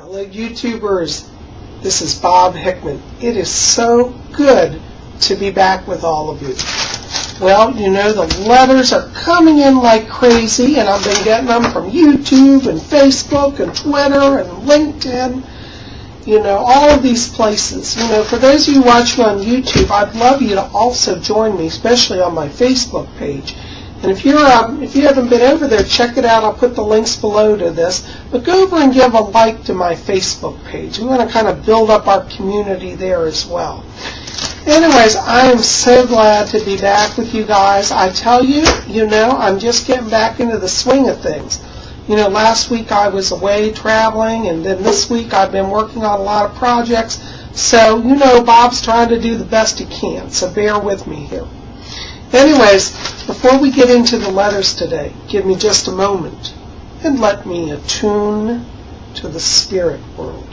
Hello YouTubers, this is Bob Hickman. It is so good to be back with all of you. Well, you know, the letters are coming in like crazy, and I've been getting them from YouTube and Facebook and Twitter and LinkedIn, you know, all of these places. You know, for those of you watching on YouTube, I'd love you to also join me, especially on my Facebook page. And if you haven't been over there, check it out. I'll put the links below to this. But go over and give a like to my Facebook page. We want to kind of build up our community there as well. Anyways, I am so glad to be back with you guys. I tell you, you know, I'm just getting back into the swing of things. You know, last week I was away traveling, and then this week I've been working on a lot of projects. So, you know, Bob's trying to do the best he can, so bear with me here. Anyways, before we get into the letters today, give me just a moment and let me attune to the spirit world.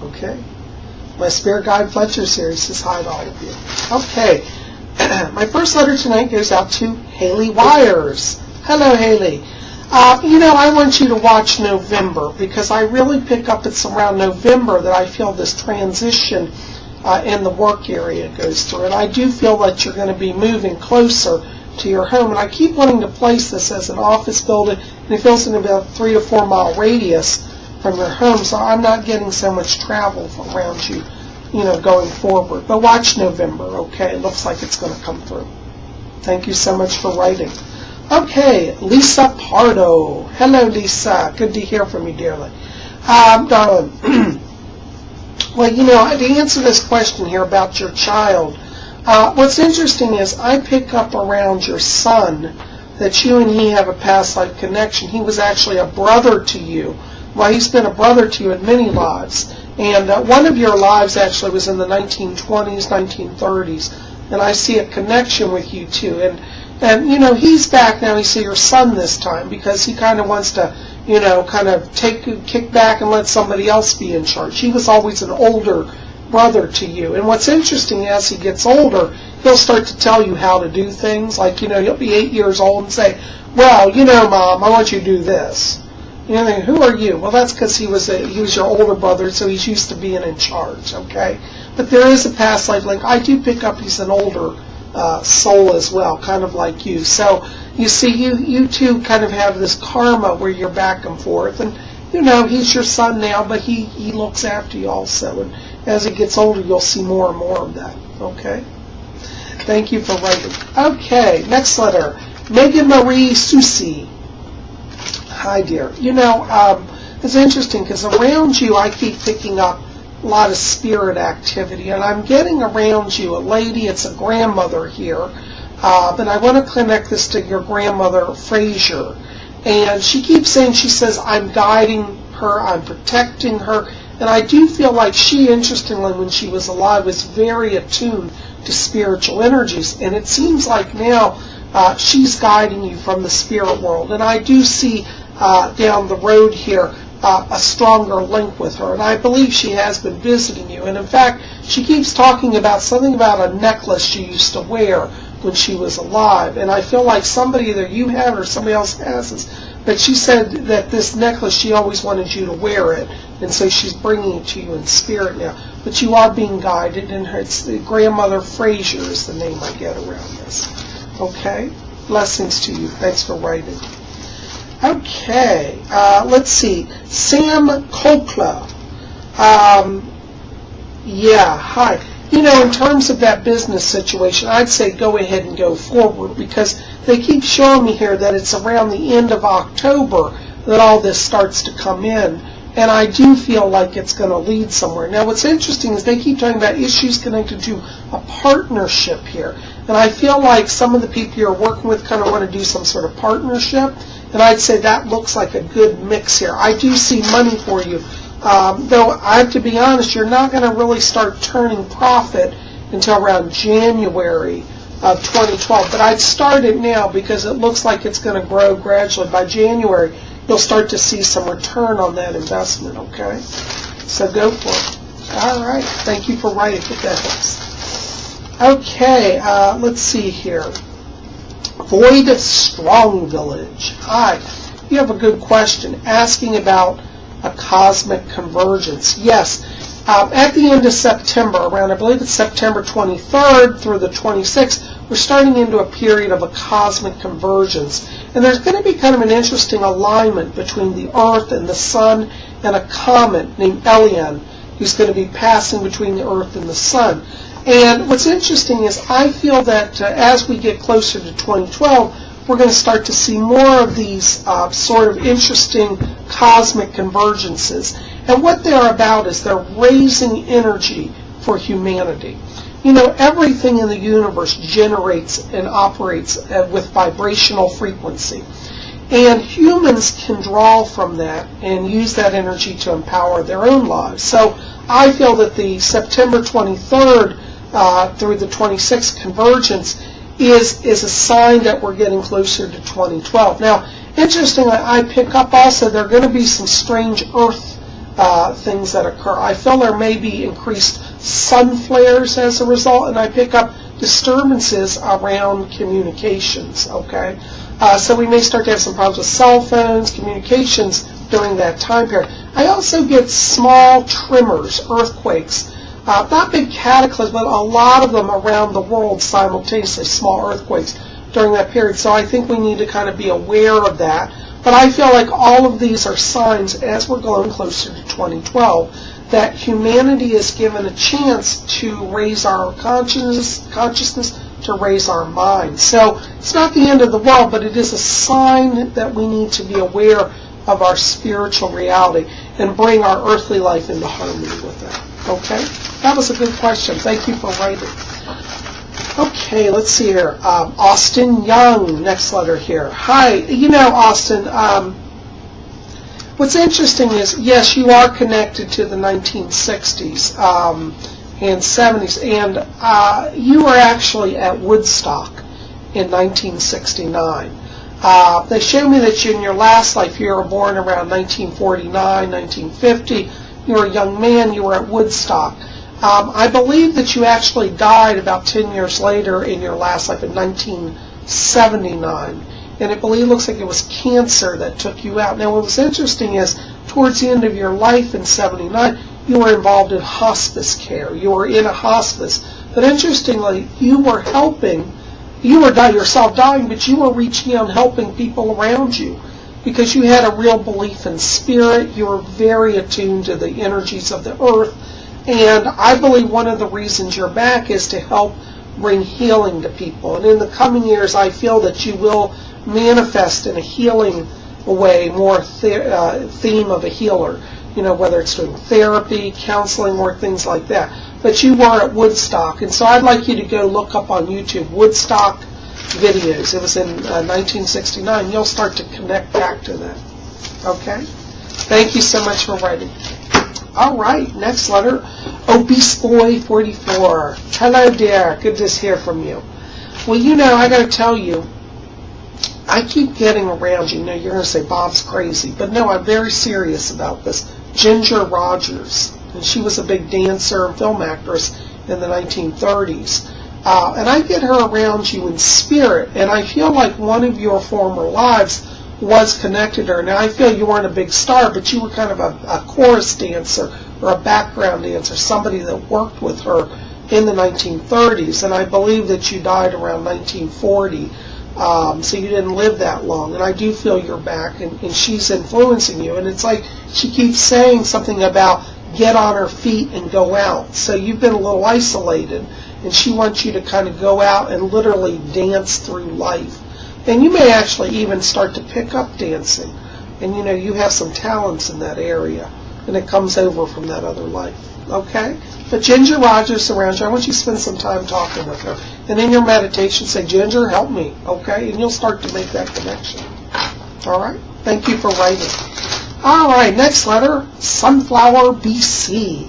Okay? My Spirit Guide Fletcher series says hi to all of you. Okay. My first letter tonight goes out to Hailey Wires. Hello, Hailey. You know, I want you to watch November, because I really pick up it's around November that I feel this transition in the work area goes through. And I do feel that you're going to be moving closer to your home. And I keep wanting to place this as an office building, and it feels in about 3 to 4 mile radius from your home, so I'm not getting so much travel around you, you know, going forward. But watch November, okay? It looks like it's going to come through. Thank you so much for writing. Okay, Lisa Pardo. Hello, Lisa. Good to hear from you, dearly. Darling, well, you know, to answer this question here about your child, what's interesting is I pick up around your son that you and he have a past life connection. He was actually a brother to you. Well, he's been a brother to you in many lives. And one of your lives actually was in the 1920s, 1930s. And I see a connection with you, too. And you know, he's back now. You see your son this time because he kind of wants to, you know, kind of kick back and let somebody else be in charge. He was always an older brother to you. And what's interesting, as he gets older, he'll start to tell you how to do things. Like, you know, he'll be 8 years old and say, well, you know, Mom, I want you to do this. You know, who are you? Well, that's because he was your older brother, so he's used to being in charge, okay? But there is a past life link. I do pick up he's an older soul as well, kind of like you. So you see, you two kind of have this karma where you're back and forth, and you know, he's your son now, but he looks after you also, and as he gets older, you'll see more and more of that. Okay. Thank you for writing. Okay, next letter, Megan Marie Susie. Hi, dear. You know, it's interesting because around you, I keep picking up a lot of spirit activity, and I'm getting around you a lady. It's a grandmother here, but I want to connect this to your grandmother Frazier, and she keeps saying, she says, I'm guiding her, I'm protecting her, and I do feel like she, interestingly, when she was alive, was very attuned to spiritual energies, and it seems like now she's guiding you from the spirit world, and I do see down the road here a stronger link with her, and I believe she has been visiting you. And in fact, she keeps talking about something about a necklace she used to wear when she was alive, and I feel like somebody, either you have it or somebody else has this, but she said that this necklace, she always wanted you to wear it, and so she's bringing it to you in spirit now. But you are being guided, and it's the grandmother Frazier is the name I get around this. Okay? Blessings to you. Thanks for writing. Okay, let's see. Sam Koplow. Yeah, hi. You know, in terms of that business situation, I'd say go ahead and go forward, because they keep showing me here that it's around the end of October that all this starts to come in, and I do feel like it's going to lead somewhere. Now, what's interesting is they keep talking about issues connected to a partnership here, and I feel like some of the people you're working with kind of want to do some sort of partnership, and I'd say that looks like a good mix here. I do see money for you, though I have to be honest, you're not going to really start turning profit until around January of 2012, but I'd start it now because it looks like it's going to grow gradually. By January, you'll start to see some return on that investment, okay? So go for it. All right. Thank you for writing. If that helps. Okay. Let's see here. Avoid Strong Village. Hi, you have a good question asking about a cosmic convergence. Yes, at the end of September, around I believe it's September 23rd through the 26th, we're starting into a period of a cosmic convergence. And there's going to be kind of an interesting alignment between the Earth and the Sun and a comet named Elian, who's going to be passing between the Earth and the Sun. And what's interesting is I feel that as we get closer to 2012, we're going to start to see more of these sort of interesting cosmic convergences. And what they're about is they're raising energy for humanity. You know, everything in the universe generates and operates with vibrational frequency. And humans can draw from that and use that energy to empower their own lives. So I feel that the September 23rd through the 26th convergence is a sign that we're getting closer to 2012. Now, interestingly, I pick up also there are going to be some strange Earth things that occur. I feel there may be increased sun flares as a result, and I pick up disturbances around communications, okay? So we may start to have some problems with cell phones, communications during that time period. I also get small tremors, earthquakes, not big cataclysms, but a lot of them around the world simultaneously, small earthquakes during that period. So I think we need to kind of be aware of that. But I feel like all of these are signs, as we're going closer to 2012, that humanity is given a chance to raise our consciousness, to raise our mind. So it's not the end of the world, but it is a sign that we need to be aware of our spiritual reality and bring our earthly life into harmony with that. Okay? That was a good question. Thank you for writing. Okay, let's see here. Austin Young, next letter here. Hi, you know, Austin, what's interesting is, yes, you are connected to the 1960s and 70s, and you were actually at Woodstock in 1969. They show me that you, in your last life, you were born around 1949, 1950. You were a young man, you were at Woodstock. I believe that you actually died about 10 years later in your last life in 1979. And it looks like it was cancer that took you out. Now, what was interesting is, towards the end of your life in 79, you were involved in hospice care. You were in a hospice. But interestingly, you were helping, you were yourself dying, but you were reaching out and helping people around you because you had a real belief in spirit. You were very attuned to the energies of the earth. And I believe one of the reasons you're back is to help bring healing to people. And in the coming years, I feel that you will manifest in a healing way, more theme of a healer, you know, whether it's doing therapy, counseling, or things like that. But you were at Woodstock, and so I'd like you to go look up on YouTube Woodstock videos. It was in 1969. You'll start to connect back to that. Okay? Thank you so much for writing. All right, next letter, Obese Boy 44. Hello, dear. Good to hear from you. Well, you know, I got to tell you, I keep getting around you. You know, you're going to say Bob's crazy, but no, I'm very serious about this. Ginger Rogers, and she was a big dancer and film actress in the 1930s. And I get her around you in spirit, and I feel like one of your former lives was connected to her. Now, I feel you weren't a big star, but you were kind of a chorus dancer or a background dancer, somebody that worked with her in the 1930s, and I believe that you died around 1940, so you didn't live that long, and I do feel you're back, and she's influencing you, and it's like she keeps saying something about get on her feet and go out, so you've been a little isolated, and she wants you to kind of go out and literally dance through life. And you may actually even start to pick up dancing. And, you know, you have some talents in that area. And it comes over from that other life. Okay? But Ginger Rogers around you. I want you to spend some time talking with her. And in your meditation, say, Ginger, help me. Okay? And you'll start to make that connection. All right? Thank you for writing. All right. Next letter, Sunflower BC.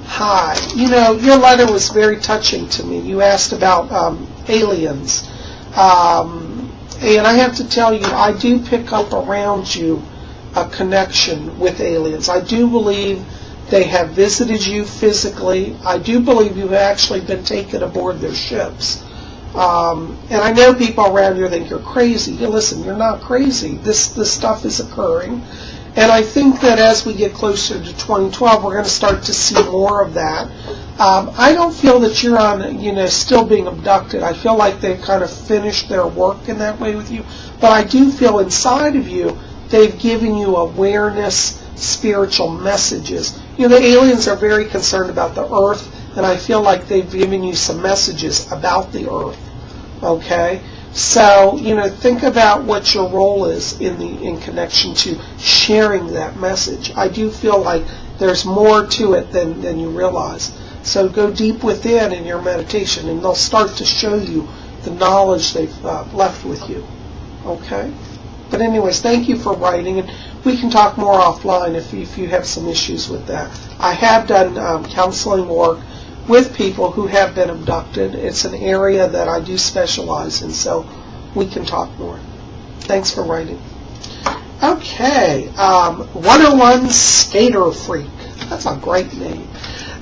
Hi. You know, your letter was very touching to me. You asked about aliens. And I have to tell you, I do pick up around you a connection with aliens. I do believe they have visited you physically. I do believe you've actually been taken aboard their ships. And I know people around you think you're crazy. Listen, you're not crazy. This stuff is occurring. And I think that as we get closer to 2012, we're going to start to see more of that. I don't feel that you're on, still being abducted. I feel like they've kind of finished their work in that way with you. But I do feel inside of you, they've given you awareness, spiritual messages. The aliens are very concerned about the earth, and I feel like they've given you some messages about the earth. Okay? So, think about what your role is in connection to sharing that message. I do feel like there's more to it than you realize. So go deep within in your meditation, and they'll start to show you the knowledge they've left with you. Okay? But anyways, thank you for writing, and we can talk more offline if you have some issues with that. I have done counseling work with people who have been abducted. It's an area that I do specialize in, so we can talk more. Thanks for writing. Okay, 101 Skater Freak. That's a great name.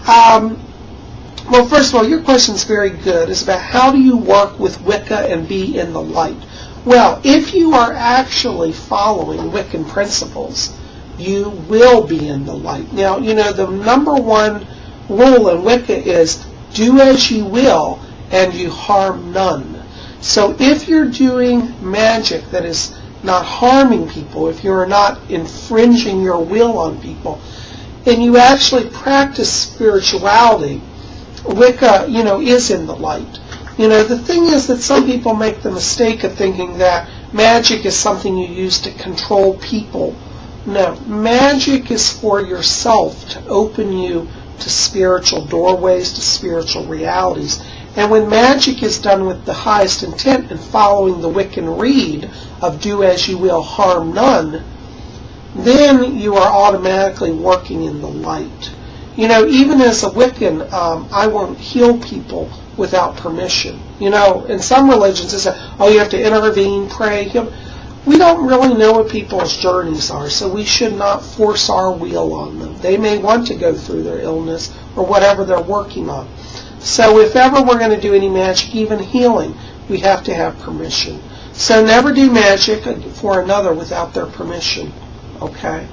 Well, first of all, your question's very good. It's about how do you work with Wicca and be in the light? Well, if you are actually following Wiccan principles, you will be in the light. Now, the number one rule in Wicca is do as you will and you harm none. So if you're doing magic that is not harming people, if you're not infringing your will on people, and you actually practice spirituality, Wicca, is in the light. The thing is that some people make the mistake of thinking that magic is something you use to control people. No, magic is for yourself to open you to spiritual doorways, to spiritual realities. And when magic is done with the highest intent and following the Wiccan rede of do as you will, harm none, then you are automatically working in the light. Even as a Wiccan, I won't heal people without permission. In some religions they say, you have to intervene, pray. We don't really know what people's journeys are, so we should not force our will on them. They may want to go through their illness or whatever they're working on. So if ever we're going to do any magic, even healing, we have to have permission. So never do magic for another without their permission. Okay?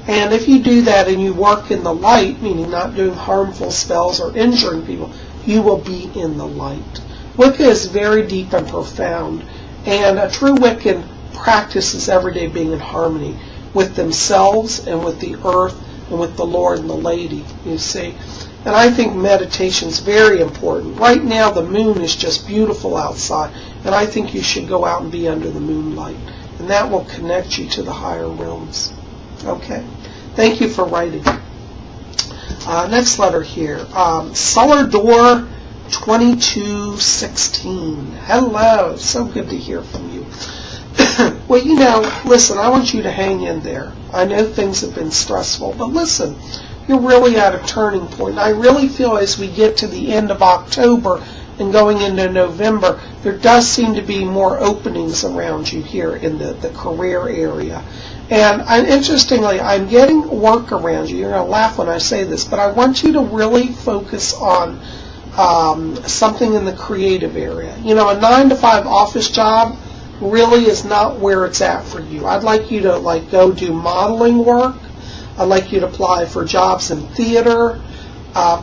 And if you do that and you work in the light, meaning not doing harmful spells or injuring people, you will be in the light. Wicca is very deep and profound, and a true Wiccan practices every day being in harmony with themselves and with the earth and with the Lord and the Lady, you see. And I think meditation is very important. Right now the moon is just beautiful outside, and I think you should go out and be under the moonlight, and that will connect you to the higher realms. Okay? Thank you for writing. Next letter here. Cellar Door 2216. Hello. So good to hear from you. Well, listen, I want you to hang in there. I know things have been stressful, but listen, you're really at a turning point. I really feel as we get to the end of October and going into November, there does seem to be more openings around you here in the career area. And interestingly, I'm getting work around you. You're going to laugh when I say this, but I want you to really focus on something in the creative area. A 9-to-5 office job really is not where it's at for you. I'd like you to go do modeling work. I'd like you to apply for jobs in theater.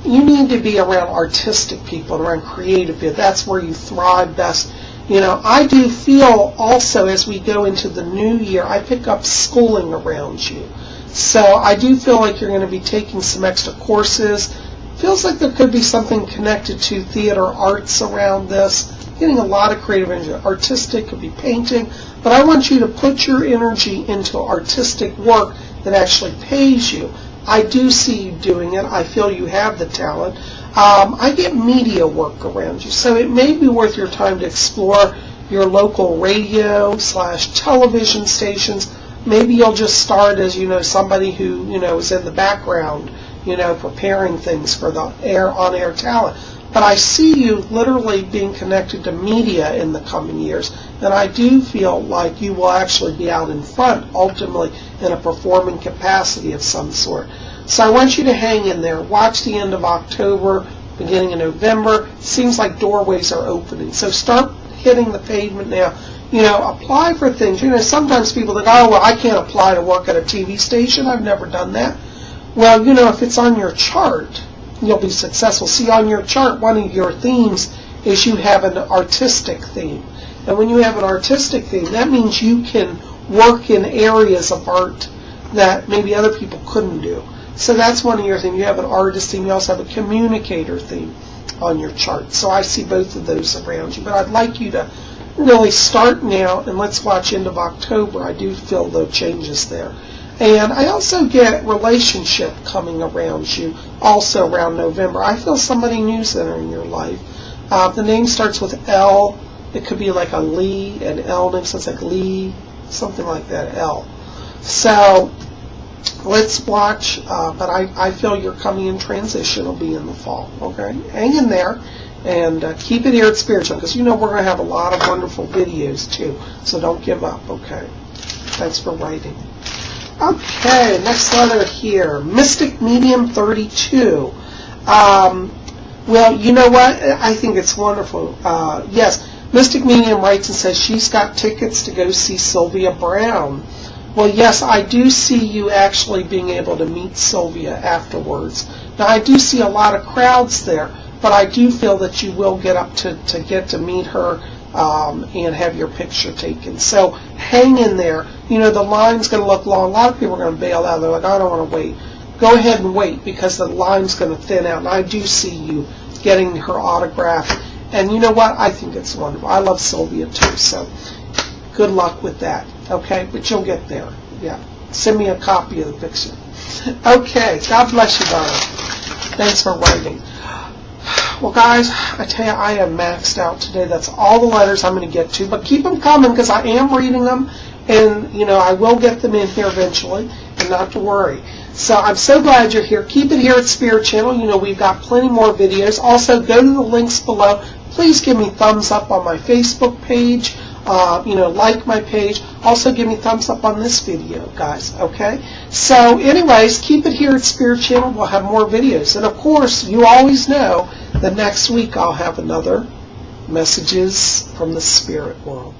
You need to be around artistic people, around creative people. That's where you thrive best. I do feel also as we go into the new year, I pick up schooling around you. So I do feel like you're going to be taking some extra courses. Feels like there could be something connected to theater arts around this. Getting a lot of creative energy. Artistic, could be painting. But I want you to put your energy into artistic work that actually pays you. I do see you doing it. I feel you have the talent. I get media work around you, so it may be worth your time to explore your local radio / television stations. Maybe you'll just start as somebody who is in the background, preparing things for the on-air talent. But I see you literally being connected to media in the coming years, and I do feel like you will actually be out in front, ultimately, in a performing capacity of some sort. So I want you to hang in there. Watch the end of October. beginning of November. Seems like doorways are opening. So start hitting the pavement now. Apply for things. Sometimes people think, oh, well, I can't apply to work at a TV station. I've never done that. Well, if it's on your chart, you'll be successful. See, on your chart, one of your themes is you have an artistic theme. And when you have an artistic theme, that means you can work in areas of art that maybe other people couldn't do. So that's one of your themes. You have an artist theme. You also have a communicator theme on your chart. So I see both of those around you. But I'd like you to really start now, and let's watch end of October. I do feel the changes there. And I also get relationship coming around you, also around November. I feel somebody new's entering your life. The name starts with L. It could be like a Lee, an L name sounds like Lee, something like that, L. So let's watch, but I feel you're coming in transition. Will be in the fall, okay? Hang in there, and keep it here at Spiritual, because we're going to have a lot of wonderful videos, too. So don't give up, okay? Thanks for writing. Okay, next letter here, Mystic Medium 32. Well, you know what? I think it's wonderful. Yes, Mystic Medium writes and says she's got tickets to go see Sylvia Brown. Well, yes, I do see you actually being able to meet Sylvia afterwards. Now, I do see a lot of crowds there, but I do feel that you will get up to get to meet her and have your picture taken. So hang in there. The line's going to look long. A lot of people are going to bail out. They're like, I don't want to wait. Go ahead and wait, because the line's going to thin out. And I do see you getting her autograph. And you know what? I think it's wonderful. I love Sylvia too. So good luck with that. Okay? But you'll get there. Yeah. Send me a copy of the picture. Okay. God bless you, darling. Thanks for writing. Well, guys, I tell you, I am maxed out today. That's all the letters I'm going to get to. But keep them coming, because I am reading them. And, I will get them in here eventually. And not to worry. So I'm so glad you're here. Keep it here at Spirit Channel. We've got plenty more videos. Also, go to the links below. Please give me thumbs up on my Facebook page. Like my page. Also, give me thumbs up on this video, guys. Okay? So, anyways, keep it here at Spirit Channel. We'll have more videos. And, of course, you always know that next week I'll have another Messages from the Spirit World.